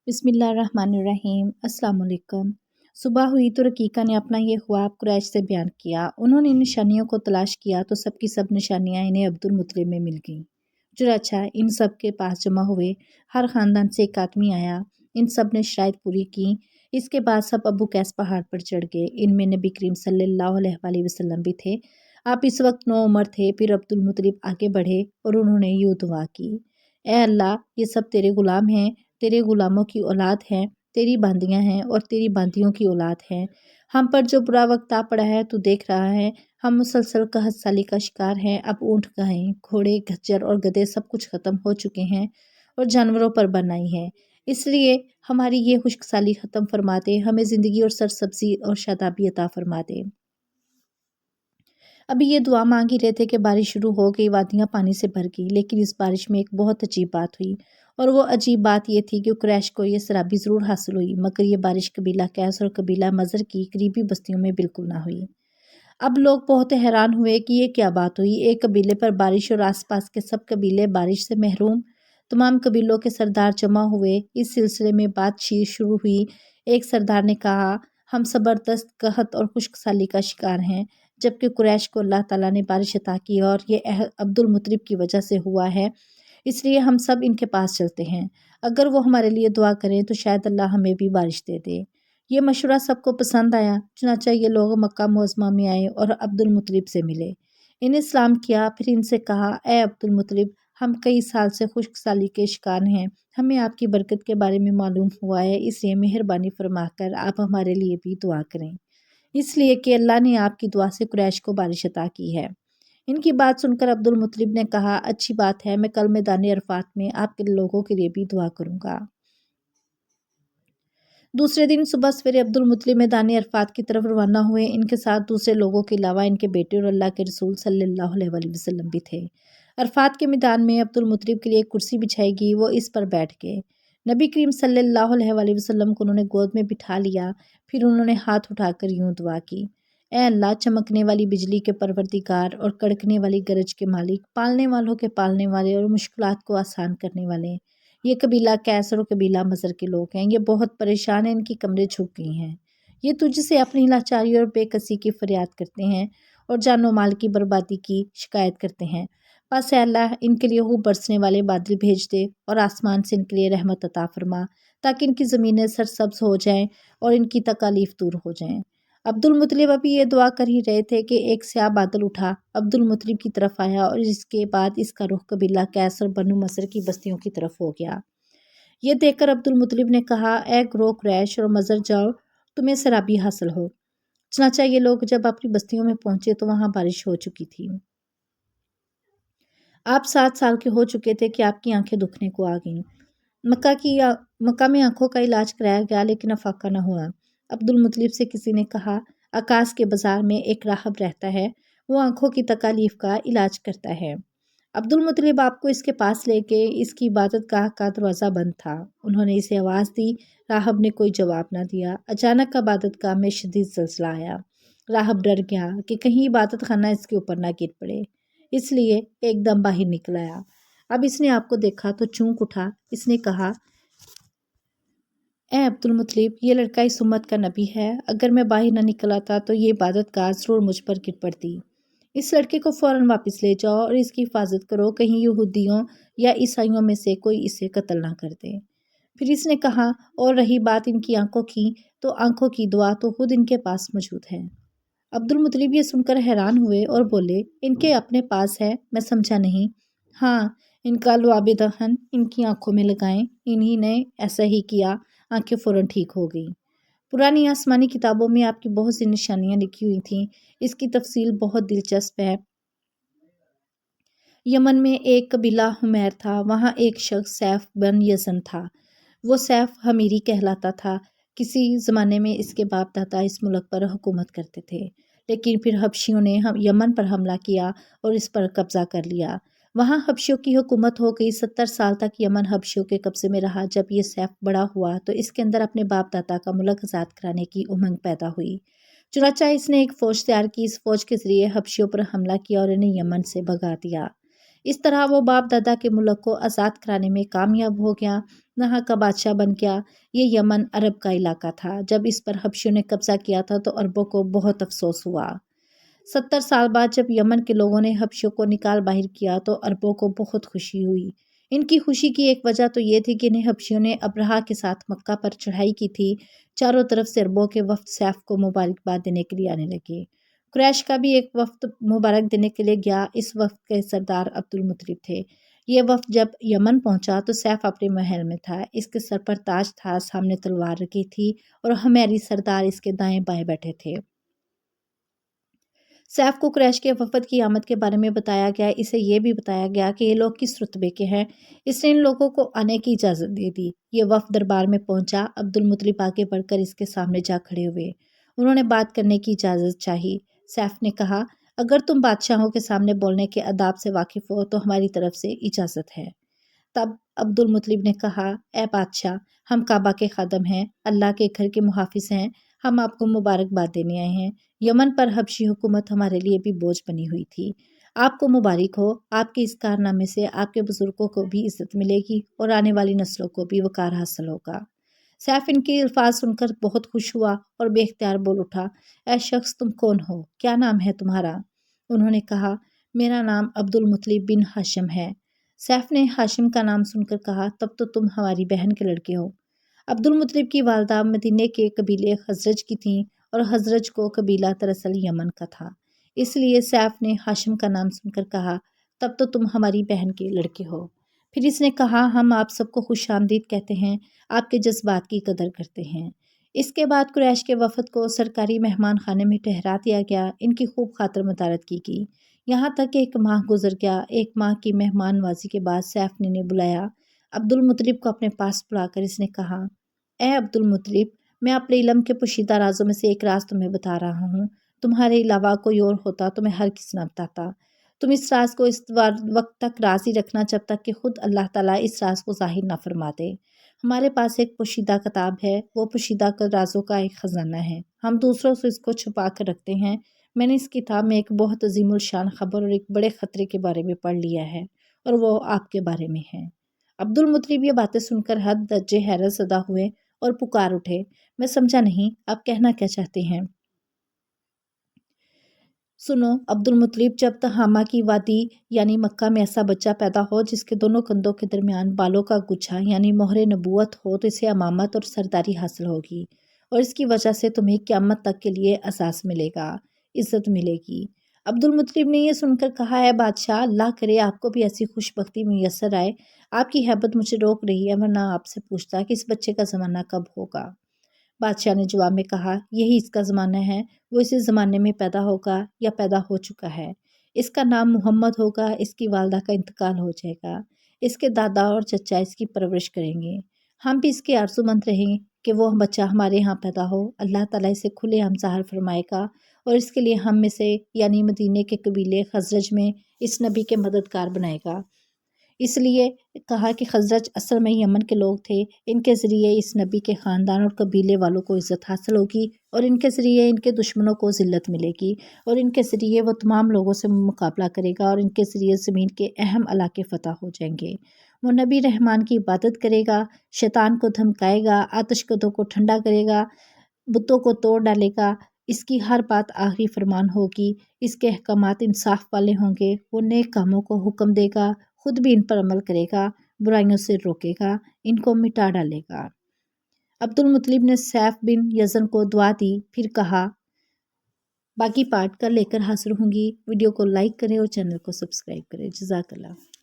बिस्मिल्लाहिर्रहमानिर्रहीम। अस्सलाम वालेकुम। सुबह हुई तो रकीका ने अपना ये ख्वाब कुरैश से बयान किया। उन्होंने इन निशानियों को तलाश किया तो सबकी सब निशानियां इन्हें अब्दुल मुत्तलिब में मिल गईं। चुनांचे इन सब के पास जमा हुए हर ख़ानदान से एक आदमी आया। इन सब ने शराइत पूरी की। इसके बाद सब अबू कैस पहाड़ पर चढ़ गए। इनमें नबी करीम सल्लल्लाहु अलैहि वसल्लम भी थे। आप इस वक्त 9 उम्र थे। फिर अब्दुल मुत्तलिब आगे बढ़े और उन्होंने यूँ दुआ की, ए अल्लाह, ये सब तेरे गुलाम हैं, तेरे गुलामों की औलाद हैं, तेरी बांदियां हैं और तेरी बांदियों की औलाद हैं। हम पर जो बुरा वक्त आ पड़ा है तू देख रहा है। हम मुसलसल कहत साली का शिकार हैं। अब ऊँट, गायें, घोड़े, खच्चर और गधे सब कुछ ख़त्म हो चुके हैं और जानवरों पर बनाई है। इसलिए हमारी ये खुश्क साली ख़त्म फरमा दे, हमें ज़िंदगी और सरसब्जी और शादाबी अता फरमा दे। अभी ये दुआ मांग ही रहे थे कि बारिश शुरू हो गई, वादियाँ पानी से भर गई। लेकिन इस बारिश में एक बहुत अजीब बात हुई और वो अजीब बात ये थी कि कुरैश को ये सराबी ज़रूर हासिल हुई, मगर ये बारिश कबीला कैस और कबीला मज़र की करीबी बस्तियों में बिल्कुल ना हुई। अब लोग बहुत हैरान हुए कि ये क्या बात हुई। एक कबीले पर बारिश और आसपास के सब कबीले बारिश से महरूम। तमाम कबीलों के सरदार जमा हुए। इस सिलसिले में बातचीत शुरू हुई। एक सरदार ने कहा, हम ज़बरदस्त कहत और खुश्क साली का शिकार हैं, जबकि कुरैश को अल्लाह ताला ने बारिश अता की और ये अब्दुल मुत्तलिब की वजह से हुआ है। इसलिए हम सब इनके पास चलते हैं। अगर वो हमारे लिए दुआ करें तो शायद अल्लाह हमें भी बारिश दे दे। ये मशवरा सबको पसंद आया। चुनांचे ये लोग मक्का मुअज़्ज़मा में आए और अब्दुल मुत्तलिब से मिले। इन्हें सलाम किया। फिर इनसे कहा, ए अब्दुल मुत्तलिब, हम कई साल से खुश्क साली के शिकार हैं। हमें आपकी बरकत के बारे में मालूम हुआ है, इसलिए मेहरबानी फरमाकर आप हमारे लिए भी दुआ करें, इसलिए कि अल्लाह ने आपकी दुआ से कुरैश को बारिश अता की है। इनकी बात सुनकर अब्दुल मुत्तलिब ने कहा, अच्छी बात है, मैं कल मैदान अरफात में आपके लोगों के लिए भी दुआ करूँगा। दूसरे दिन सुबह सवेरे अब्दुल मुत्तलिब मैदान अरफात की तरफ रवाना हुए। इनके साथ दूसरे लोगों के अलावा इनके बेटे और अल्लाह के रसूल सल्लल्लाहु अलैहि वसल्लम भी थे। अरफात के मैदान में अब्दुल मुत्तलिब के लिए एक कुर्सी बिछाई गई। वो इस पर बैठ गए। नबी करीम सल्लल्लाहु अलैहि वसल्लम को उन्होंने गोद में बिठा लिया। फिर उन्होंने हाथ उठाकर यूँ दुआ की, ए अल्लाह, चमकने वाली बिजली के परवरदिगार और कड़कने वाली गरज के मालिक, पालने वालों के पालने वाले और मुश्किलात को आसान करने वाले, ये कबीला कैस और कबीला मज़र के लोग हैं। ये बहुत परेशान हैं, इनकी कमरें झुक गई हैं। ये तुझसे अपनी लाचारी और बेकसी की फरियाद करते हैं और जानो माल की बर्बादी की शिकायत करते हैं। बस ए अल्लाह, इनके लिए खूब बरसने वाले बादल भेज दे और आसमान से इनके लिए रहमत अता फरमा, ताकि इनकी ज़मीनें सरसब्ज हो जाएं और इनकी तकालीफ दूर हो जाएं। अब्दुल मुत्तलिब अभी ये दुआ कर ही रहे थे कि एक स्याह बादल उठा, अब्दुल मुत्तलिब की तरफ आया और इसके बाद इसका रुख कबीला कैस और बनु मसर की बस्तियों की तरफ हो गया। ये देखकर अब्दुल मुत्तलिब ने कहा, ए ग्रोह कुरैश और मज़र, जाओ, तुम्हें सराबी हासिल हो। चनाचा ये लोग जब अपनी बस्तियों में पहुंचे तो वहां बारिश हो चुकी थी। आप 7 साल के हो चुके थे कि आपकी आंखें दुखने को आ गईं। मक्का में आंखों का इलाज कराया गया, लेकिन अफाका न हुआ। अब्दुल मुत्तलिब से किसी ने कहा, आकाश के बाजार में एक राहब रहता है, वो आंखों की तकालीफ का इलाज करता है। अब्दुल मुत्तलिब आपको इसके पास लेके, इसकी इबादत गाह का दरवाज़ा बंद था। उन्होंने इसे आवाज़ दी। राहब ने कोई जवाब ना दिया। अचानक इबादत गाह में शदीद ज़लज़ला आया। राहब डर गया कि कहीं इबादत खाना इसके ऊपर ना गिर पड़े, इसलिए एकदम बाहर निकल आया। अब इसने आपको देखा तो चौंक उठा। इसने कहा, ए अब्दुल मुत्तलिब, ये लड़का इस उम्मत का नबी है। अगर मैं बाहर ना निकल आता तो ये इबादत गाह ज़रूर मुझ पर गिर पड़ती। इस लड़के को फ़ौरन वापस ले जाओ और इसकी हिफाजत करो, कहीं यहूदियों या ईसाइयों में से कोई इसे कत्ल ना कर दे। फिर इसने कहा, और रही बात इनकी आंखों की, तो आंखों की दुआ तो खुद इनके पास मौजूद है। अब्दुल मुत्तलिब ये सुनकर हैरान हुए और बोले, इनके अपने पास है? मैं समझा नहीं। हाँ, इनका लुआब दहन इनकी आंखों में लगाएं। इन्हीं ने ऐसा ही किया, आंखें फ़ौरन ठीक हो गई। पुरानी आसमानी किताबों में आपकी बहुत सी निशानियां लिखी हुई थीं। इसकी तफसील बहुत दिलचस्प है। यमन में एक कबीला हुमैर था। वहाँ एक शख्स सैफ बन यज़न था। वो सैफ हमीरी कहलाता था। किसी ज़माने में इसके बाप दादा इस मुल्क पर हुकूमत करते थे, लेकिन फिर हबशियों ने यमन पर हमला किया और इस पर कब्ज़ा कर लिया। वहाँ हबशियों की हुकूमत हो गई। 70 साल तक यमन हबशियों के कब्ज़े में रहा। जब ये सैफ बड़ा हुआ तो इसके अंदर अपने बाप दादा का मुल्क आज़ाद कराने की उमंग पैदा हुई। चुनांचे इसने एक फ़ौज तैयार की। इस फ़ौज के ज़रिए हबशियों पर हमला किया और इन्हें यमन से भगा दिया। اس طرح وہ باپ دادا کے ملک کو آزاد کرانے میں کامیاب ہو گیا، وہاں کا بادشاہ بن گیا۔ یہ یمن عرب کا علاقہ تھا۔ جب اس پر حبشیوں نے قبضہ کیا تھا تو عربوں کو بہت افسوس ہوا۔ 70 سال بعد جب یمن کے لوگوں نے حبشیوں کو نکال باہر کیا تو عربوں کو بہت خوشی ہوئی۔ ان کی خوشی کی ایک وجہ تو یہ تھی کہ انہیں حبشیوں نے ابرہہ کے ساتھ مکہ پر چڑھائی کی تھی۔ چاروں طرف سے عربوں کے وفد سیف کو مبارکباد دینے کے لیے آنے لگے۔ قریش کا بھی ایک وفد مبارک دینے کے لیے گیا۔ اس وفد کے سردار عبد المطلب تھے۔ یہ وفد جب یمن پہنچا تو سیف اپنے محل میں تھا۔ اس کے سر پر تاج تھا، سامنے تلوار رکھی تھی اور حمیری سردار اس کے دائیں بائیں بیٹھے تھے۔ سیف کو قریش کے وفد کی آمد کے بارے میں بتایا گیا۔ اسے یہ بھی بتایا گیا کہ یہ لوگ کس رتبے کے ہیں۔ اس نے ان لوگوں کو آنے کی اجازت دے دی۔ یہ وفد دربار میں پہنچا۔ عبد المطلب آگے بڑھ کر اس کے سامنے جا کھڑے ہوئے۔ انہوں نے بات کرنے کی اجازت چاہی۔ سیف نے کہا، اگر تم بادشاہوں کے سامنے بولنے کے آداب سے واقف ہو تو ہماری طرف سے اجازت ہے۔ تب عبد المطلب نے کہا، اے بادشاہ، ہم کعبہ کے خادم ہیں، اللہ کے گھر کے محافظ ہیں، ہم آپ کو مبارکباد دینے آئے ہیں۔ یمن پر حبشی حکومت ہمارے لیے بھی بوجھ بنی ہوئی تھی۔ آپ کو مبارک ہو، آپ کے اس کارنامے سے آپ کے بزرگوں کو بھی عزت ملے گی اور آنے والی نسلوں کو بھی وقار حاصل ہوگا۔ سیف ان کے الفاظ سن کر بہت خوش ہوا اور بے اختیار بول اٹھا، اے شخص، تم کون ہو؟ کیا نام ہے تمہارا؟ انہوں نے کہا، میرا نام عبد المطلب بن ہاشم ہے۔ سیف نے ہاشم کا نام سن کر کہا، تب تو تم ہماری بہن کے لڑکے ہو۔ عبد المطلب کی والدہ مدینے کے قبیلے خزرج کی تھیں اور خزرج کو قبیلہ دراصل یمن کا تھا۔ اس لیے سیف نے ہاشم کا نام سن کر کہا، تب تو تم ہماری بہن کے لڑکے ہو۔ پھر اس نے کہا، ہم آپ سب کو خوش آمدید کہتے ہیں، آپ کے جذبات کی قدر کرتے ہیں۔ اس کے بعد قریش کے وفد کو سرکاری مہمان خانے میں ٹھہرا دیا گیا۔ ان کی خوب خاطر مدارت کی گئی۔ یہاں تک کہ 1 ماہ گزر گیا۔ 1 ماہ کی مہمان نوازی کے بعد سیف نے انہیں بلایا۔ عبد المطلب کو اپنے پاس بلا کر اس نے کہا، اے عبد المطلب، میں اپنے علم کے پوشیدہ رازوں میں سے ایک راز تمہیں بتا رہا ہوں۔ تمہارے علاوہ کوئی اور ہوتا تو میں ہر کسی نہ بتاتا۔ تم اس راز کو اس وقت تک راز ہی رکھنا جب تک کہ خود اللہ تعالیٰ اس راز کو ظاہر نہ فرما دے۔ ہمارے پاس ایک پوشیدہ کتاب ہے، وہ پوشیدہ رازوں کا ایک خزانہ ہے۔ ہم دوسروں سے اس کو چھپا کر رکھتے ہیں۔ میں نے اس کتاب میں ایک بہت عظیم الشان خبر اور ایک بڑے خطرے کے بارے میں پڑھ لیا ہے اور وہ آپ کے بارے میں ہے۔ عبد المطلب یہ باتیں سن کر حد درجے حیرت زدہ ہوئے اور پکار اٹھے، میں سمجھا نہیں، آپ کہنا کیا چاہتے ہیں؟ سنو عبد المطلب، جب تہامہ کی وادی یعنی مکہ میں ایسا بچہ پیدا ہو جس کے دونوں کندھوں کے درمیان بالوں کا گچھا یعنی مہر نبوت ہو تو اسے امامت اور سرداری حاصل ہوگی اور اس کی وجہ سے تمہیں قیامت تک کے لیے اعزاز ملے گا، عزت ملے گی۔ عبد المطلب نے یہ سن کر کہا، ہے بادشاہ، اللہ کرے آپ کو بھی ایسی خوش بختی میسر آئے۔ آپ کی ہیبت مجھے روک رہی ہے، ورنہ آپ سے پوچھتا کہ اس بچے کا زمانہ کب ہوگا۔ بادشاہ نے جواب میں کہا، یہی اس کا زمانہ ہے، وہ اسی زمانے میں پیدا ہوگا یا پیدا ہو چکا ہے۔ اس کا نام محمد ہوگا، اس کی والدہ کا انتقال ہو جائے گا، اس کے دادا اور چچا اس کی پرورش کریں گے۔ ہم بھی اس کے آرزو مند رہیں کہ وہ بچہ ہمارے ہاں پیدا ہو۔ اللہ تعالیٰ اسے کھلے عام ظاہر فرمائے گا اور اس کے لیے ہم میں سے یعنی مدینے کے قبیلے خزرج میں اس نبی کے مددگار بنائے گا۔ اس لیے کہا کہ خزرج اصل میں یمن کے لوگ تھے۔ ان کے ذریعے اس نبی کے خاندان اور قبیلے والوں کو عزت حاصل ہوگی اور ان کے ذریعے ان کے دشمنوں کو ذلت ملے گی اور ان کے ذریعے وہ تمام لوگوں سے مقابلہ کرے گا اور ان کے ذریعے زمین کے اہم علاقے فتح ہو جائیں گے۔ وہ نبی رحمان کی عبادت کرے گا، شیطان کو دھمکائے گا، آتش کدوں کو ٹھنڈا کرے گا، بتوں کو توڑ ڈالے گا۔ اس کی ہر بات آخری فرمان ہوگی، اس کے احکامات انصاف والے ہوں گے۔ وہ نیک کاموں کو حکم دے گا، خود بھی ان پر عمل کرے گا، برائیوں سے روکے گا، ان کو مٹا ڈالے گا۔ عبد المطلب نے سیف بن یزن کو دعا دی، پھر کہا، باقی پارٹ کل لے کر حاضر ہوں گی۔ ویڈیو کو لائک کریں اور چینل کو سبسکرائب کریں۔ جزاک اللہ۔